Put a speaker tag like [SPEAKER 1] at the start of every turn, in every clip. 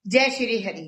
[SPEAKER 1] जय श्री हरि।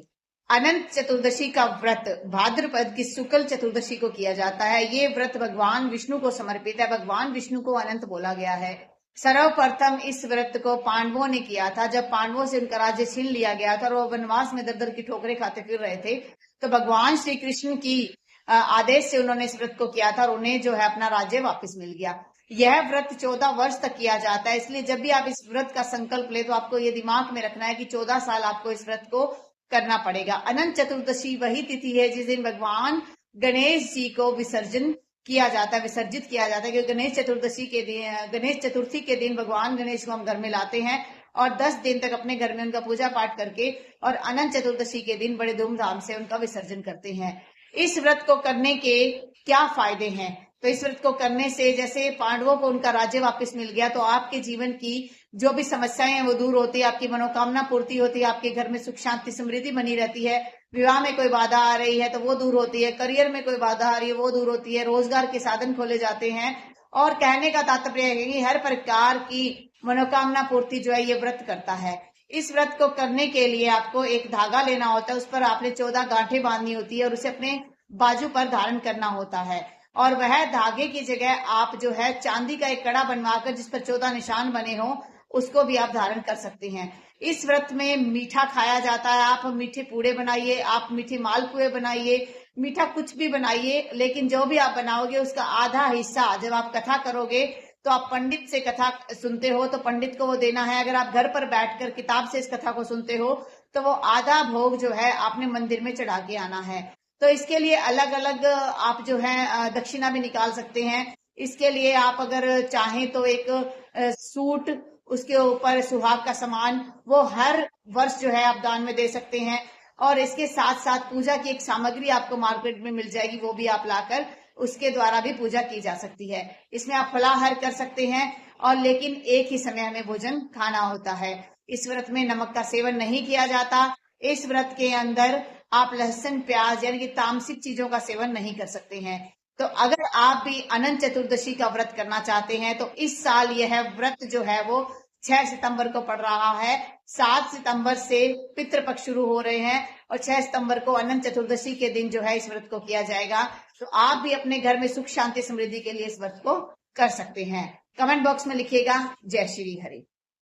[SPEAKER 1] अनंत चतुर्दशी का व्रत भाद्रपद की शुक्ल चतुर्दशी को किया जाता है। ये व्रत भगवान विष्णु को समर्पित है। भगवान विष्णु को अनंत बोला गया है। सर्वप्रथम इस व्रत को पांडवों ने किया था। जब पांडवों से उनका राज्य छीन लिया गया था और वो वनवास में दर दर की ठोकरें खाते फिर रहे थे, तो भगवान श्री कृष्ण की आदेश से उन्होंने इस व्रत को किया था और उन्हें जो है अपना राज्य वापस मिल गया। यह व्रत 14 वर्ष तक किया जाता है। इसलिए जब भी आप इस व्रत का संकल्प ले तो आपको ये दिमाग में रखना है कि 14 साल आपको इस व्रत को करना पड़ेगा। अनंत चतुर्दशी वही तिथि है जिस दिन भगवान गणेश जी को विसर्जित किया जाता है, क्योंकि गणेश चतुर्थी के दिन भगवान गणेश को हम घर में लाते हैं और 10 दिन तक अपने घर में उनका पूजा पाठ करके और अनंत चतुर्दशी के दिन बड़े धूमधाम से उनका विसर्जन करते हैं। इस व्रत को करने के क्या फायदे हैं? तो इस व्रत को करने से जैसे पांडवों को उनका राज्य वापस मिल गया, तो आपके जीवन की जो भी समस्याएं हैं वो दूर होती है, आपकी मनोकामना पूर्ति होती है, आपके घर में सुख शांति समृद्धि बनी रहती है। विवाह में कोई बाधा आ रही है तो वो दूर होती है, करियर में कोई बाधा आ रही है वो दूर होती है, रोजगार के साधन खोले जाते हैं। और कहने का तात्पर्य है कि हर प्रकार की मनोकामना पूर्ति जो है ये व्रत करता है। इस व्रत को करने के लिए आपको एक धागा लेना होता है, उस पर आपने 14 गांठें बांधनी होती है और उसे अपने बाजू पर धारण करना होता है। और वह धागे की जगह आप जो है चांदी का एक कड़ा बनवाकर जिस पर 14 निशान बने हो उसको भी आप धारण कर सकते हैं। इस व्रत में मीठा खाया जाता है। आप मीठे पूड़े बनाइए, आप मीठे मालपुए बनाइए, मीठा कुछ भी बनाइए, लेकिन जो भी आप बनाओगे उसका आधा हिस्सा जब आप कथा करोगे तो आप पंडित से कथा सुनते हो तो पंडित को वो देना है। अगर आप घर पर बैठकर किताब से इस कथा को सुनते हो तो वो आधा भोग जो है आपने मंदिर में चढ़ा के आना है। तो इसके लिए अलग अलग आप जो है दक्षिणा भी निकाल सकते हैं। इसके लिए आप अगर चाहें तो एक सूट, उसके ऊपर सुहाग का सामान, वो हर वर्ष जो है आप दान में दे सकते हैं। और इसके साथ साथ पूजा की एक सामग्री आपको मार्केट में मिल जाएगी, वो भी आप लाकर उसके द्वारा भी पूजा की जा सकती है। इसमें आप फलाहार कर सकते हैं और लेकिन एक ही समय हमें भोजन खाना होता है। इस व्रत में नमक का सेवन नहीं किया जाता। इस व्रत के अंदर आप लहसुन प्याज यानी कि तामसिक चीजों का सेवन नहीं कर सकते हैं। तो अगर आप भी अनंत चतुर्दशी का व्रत करना चाहते हैं तो इस साल यह व्रत जो है वो 6 सितंबर को पड़ रहा है। 7 सितंबर से पितृपक्ष शुरू हो रहे हैं और 6 सितंबर को अनंत चतुर्दशी के दिन जो है इस व्रत को किया जाएगा। तो आप भी अपने घर में सुख शांति समृद्धि के लिए इस व्रत को कर सकते हैं। कमेंट बॉक्स में लिखिएगा जय श्री हरि।